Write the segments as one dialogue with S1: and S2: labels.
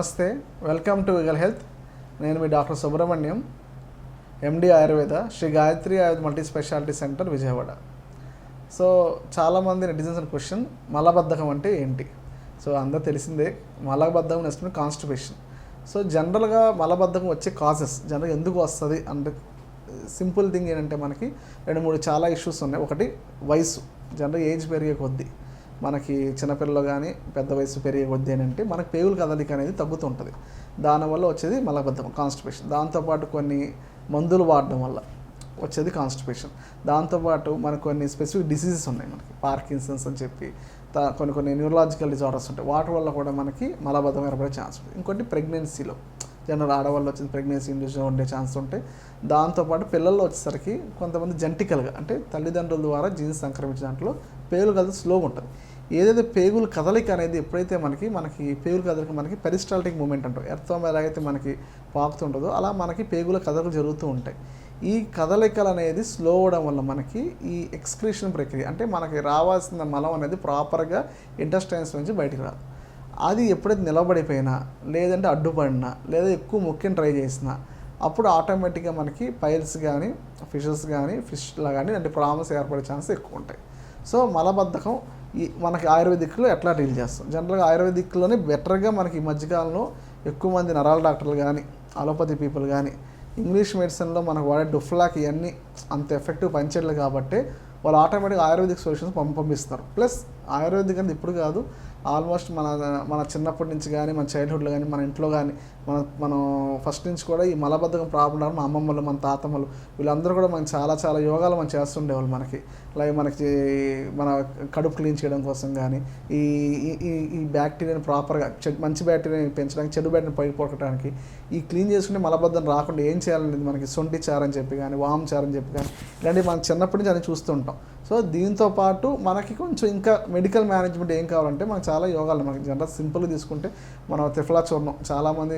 S1: నమస్తే, welcome to eagle health. నేను మీ doctor Subrahmanyam, MD Ayurveda, Sri Gayatri Ayurveda multi speciality centre, Vijayawada. So చాలామంది నెటిజన్స్ క్వశ్చన్, మలబద్ధకం అంటే ఏంటి? సో అందరూ తెలిసిందే, మలబద్ధకం నెక్స్ట్ కాన్స్టిపేషన్. సో జనరల్గా మలబద్ధకం వచ్చే కాజెస్ జనరల్గా ఎందుకు వస్తుంది అంటే సింపుల్ థింగ్ ఏంటంటే మనకి 2-3 చాలా ఇష్యూస్ ఉన్నాయి. ఒకటి వయసు, జనరల్ ఏజ్ పెరిగే కొద్దీ మనకి చిన్నపిల్లలు కానీ పెద్ద వయసు పెరిగే కొద్దీ ఏంటంటే మనకి పేగుల కదలిక అనేది తగ్గుతుంటుంది. దానివల్ల వచ్చేది మలబద్ధకం, కాన్స్టిపేషన్. దాంతోపాటు కొన్ని మందులు వాడడం వల్ల వచ్చేది కాన్స్టిపేషన్. దాంతోపాటు మనకు కొన్ని స్పెసిఫిక్ డిసీజెస్ ఉన్నాయి, మనకి పార్కిన్సన్స్ అని చెప్పి కొన్ని న్యూరలాజికల్ డిజార్డర్స్ ఉంటాయి. వాటి వల్ల కూడా మనకి మలబద్ధకం ఏర్పడే ఛాన్స్ ఉంటుంది. ఇంకోటి ప్రెగ్నెన్సీలో జనరల్ ఆడవాళ్ళు వచ్చేది ప్రెగ్నెన్సీ ఇండ్యూస్గా ఉండే ఛాన్స్ ఉంటాయి. దాంతోపాటు పిల్లల్లో వచ్చేసరికి కొంతమంది జెనెటికల్గా అంటే తల్లిదండ్రుల ద్వారా జీన్స్ సంక్రమించిన దాంట్లో పేగులు కదలిక స్లోగా ఉంటుంది. ఏదైతే పేగుల కదలిక అనేది ఎప్పుడైతే మనకి పేగుల కదలిక మనకి పెరిస్టాల్టిక్ మూమెంట్ అంటారు, ఎర్త్వం ఎలాగైతే మనకి పాకుతుంటుందో అలా మనకి పేగుల కదలికలు జరుగుతూ ఉంటాయి. ఈ కదలికలు అనేది స్లో అవడం వల్ల మనకి ఈ ఎక్స్క్రీషన్ ప్రక్రియ అంటే మనకి రావాల్సిన మలం అనేది ప్రాపర్గా ఇంటెస్టైన్స్ నుంచి బయటికి రాదు. అది ఎప్పుడైతే నిలబడిపోయినా లేదంటే అడ్డుపడినా లేదా ఎక్కువ ముఖ్యం ట్రై చేసినా అప్పుడు ఆటోమేటిక్గా మనకి పైల్స్ కానీ ఫిష్లా కానీ అంటే ప్రాబ్లమ్స్ ఏర్పడే ఛాన్స్ ఎక్కువ ఉంటాయి. సో మలబద్ధకం మనకి ఆయుర్వేదిక్లో ఎట్లా డీల్ చేస్తాం? జనరల్గా ఆయుర్వేదిక్లోనే బెటర్గా మనకి ఈ మధ్యకాలంలో ఎక్కువ మంది నరాల డాక్టర్లు కానీ అలోపతి పీపుల్ కానీ ఇంగ్లీష్ మెడిసిన్లో మనకు వాడే డుఫ్లాక్ ఇవన్నీ అంత ఎఫెక్టివ్ పనిచేయలేదు కాబట్టి వాళ్ళు ఆటోమేటిక్గా ఆయుర్వేదిక్ సొల్యూషన్స్ పంపిస్తారు. ప్లస్ ఆయుర్వేదిక్ అనేది ఇప్పుడు కాదు, ఆల్మోస్ట్ మన చిన్నప్పటి నుంచి కానీ మన చైల్డ్హుడ్లో కానీ మన ఇంట్లో కానీ మనం ఫస్ట్ నుంచి కూడా ఈ మలబద్ధకం ప్రాబ్లం మా అమ్మమ్మలు మన తాతమ్మలు వీళ్ళందరూ కూడా మనం చాలా యోగాలు మనం చేస్తుండేవాళ్ళు. మనకి మన కడుపు క్లీన్ చేయడం కోసం కానీ ఈ బ్యాక్టీరియాని ప్రాపర్గా మంచి బ్యాక్టీరియాని పెంచడానికి చెడు బ్యాక్టీరియాని పైపోవడానికి ఈ క్లీన్ చేసుకుంటే మలబద్ధం రాకుండా ఏం చేయాలనేది మనకి సొంటి చారని చెప్పి కానీ వామ్ చారని చెప్పి కానీ ఇలాంటివి మనం చిన్నప్పటి నుంచి అని చూస్తుంటాం. సో దీంతో పాటు మనకి కొంచెం ఇంకా మెడికల్ మేనేజ్మెంట్ ఏం కావాలంటే మనకు చాలా యోగాలు మనకి జనరల్ సింపుల్గా తీసుకుంటే మనం త్రిఫలా చూర్ణం చాలామంది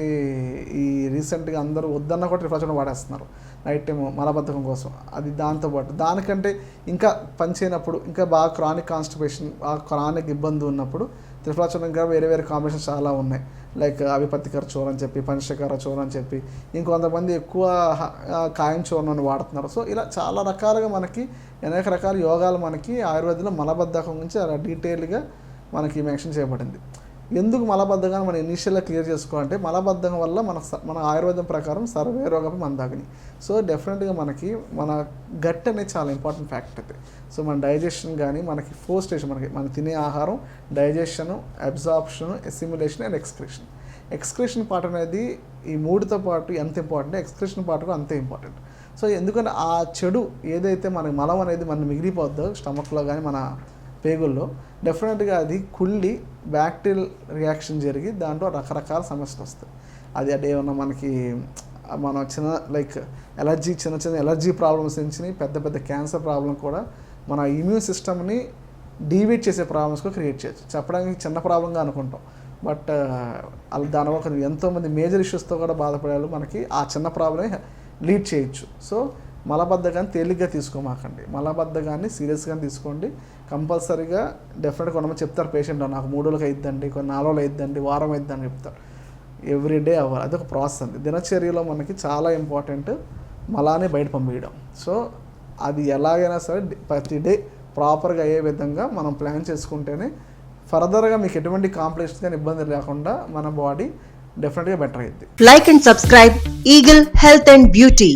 S1: ఈ రీసెంట్గా అందరూ వద్దన్న కూడా త్రిఫలా చూర్ణం వాడేస్తున్నారు నైట్ టైం మలబద్ధకం కోసం. అది దాంతోపాటు దానికంటే ఇంకా పనిచేయనప్పుడు ఇంకా బాగా క్రానిక్ కాన్స్టిపేషన్ బాగా క్రానిక్ ఇబ్బంది ఉన్నప్పుడు త్రిఫలా చూర్ణం ఇంకా వేరే కాంబినేషన్స్ చాలా ఉన్నాయి. లైక్ అవిపత్తికర చూర్ణం అని చెప్పి పంచకర చూర్ణం అని చెప్పి ఇంకొంతమంది ఎక్కువ కాయం చూర్ణాన్ని వాడుతున్నారు. సో ఇలా చాలా రకాలుగా మనకి అనేక రకాల యోగాలు మనకి ఆయుర్వేదంలో మలబద్ధకం గురించి అలా డీటెయిల్గా మనకి మెన్షన్ చేయబడింది. ఎందుకు మలబద్ధకాన్ని మనం ఇనీషియల్గా క్లియర్ చేసుకోవాలంటే మలబద్ధకం వల్ల మన ఆయుర్వేదం ప్రకారం సర్వే రోగం మందాగ్ని. సో డెఫినెట్గా మనకి మన గట్ అనేది చాలా ఇంపార్టెంట్ ఫ్యాక్టర్ అయితే. సో మన డైజెషన్ కానీ మనకి 4 స్టేజ్ మనం తినే ఆహారం, digestion, అబ్జార్ప్షను, assimilation and excretion part అనేది ఈ 3తో పాటు ఎంత ఇంపార్టెంట్ ఎక్స్క్రీషన్ పార్ట్ కూడా అంతే ఇంపార్టెంట్. సో ఎందుకంటే ఆ చెడు ఏదైతే మనకి మలం అనేది మనం మిగిలిపోద్దో స్టమక్లో కానీ మన పేగుల్లో డెఫినెట్గా అది కుళ్ళి బ్యాక్టీరియల్ రియాక్షన్ జరిగి దాంట్లో రకరకాల సమస్యలు వస్తాయి. అది అంటే ఏమన్నా మనకి మనం చిన్న ఎలర్జీ ప్రాబ్లమ్స్ నుంచి పెద్ద క్యాన్సర్ ప్రాబ్లం కూడా మన ఇమ్యూన్ సిస్టమ్ని డీవేట్ చేసే ప్రాబ్లమ్స్ కూడా క్రియేట్ చేయొచ్చు. చెప్పడానికి చిన్న ప్రాబ్లంగా అనుకుంటాం, బట్ దానివల్ల ఎంతోమంది మేజర్ ఇష్యూస్తో కూడా బాధపడేవాళ్ళు మనకి ఆ చిన్న ప్రాబ్లమే లీడ్ చేయొచ్చు. సో మలబద్ధకాన్ని తేలిగ్గా తీసుకోమాకండి, మలబద్ధకాన్ని సీరియస్గా తీసుకోండి. కంపల్సరీగా డెఫినెట్గా కొంతమంది చెప్తారు పేషెంట్ నాకు 3 రోజులకు అయిద్దండి, కొన్ని 4 రోజులు అయిద్దండి, వారం అయిద్దని చెప్తారు. ఎవ్రీడే అవ్వాలి, అదొక ప్రాసెస్ అండి. దినచర్యలో మనకి చాలా ఇంపార్టెంట్ మలానే బయట పంపించడం. సో అది ఎలాగైనా సరే ప్రతి డే ప్రాపర్గా అయ్యే విధంగా మనం ప్లాన్ చేసుకుంటేనే ఫర్దర్గా మీకు ఎటువంటి కాంప్లికేషన్స్ కానీ ఇబ్బంది లేకుండా మన బాడీ డెఫినెట్గా బెటర్ అయ్యింది.
S2: Like and subscribe Eagle Health and Beauty.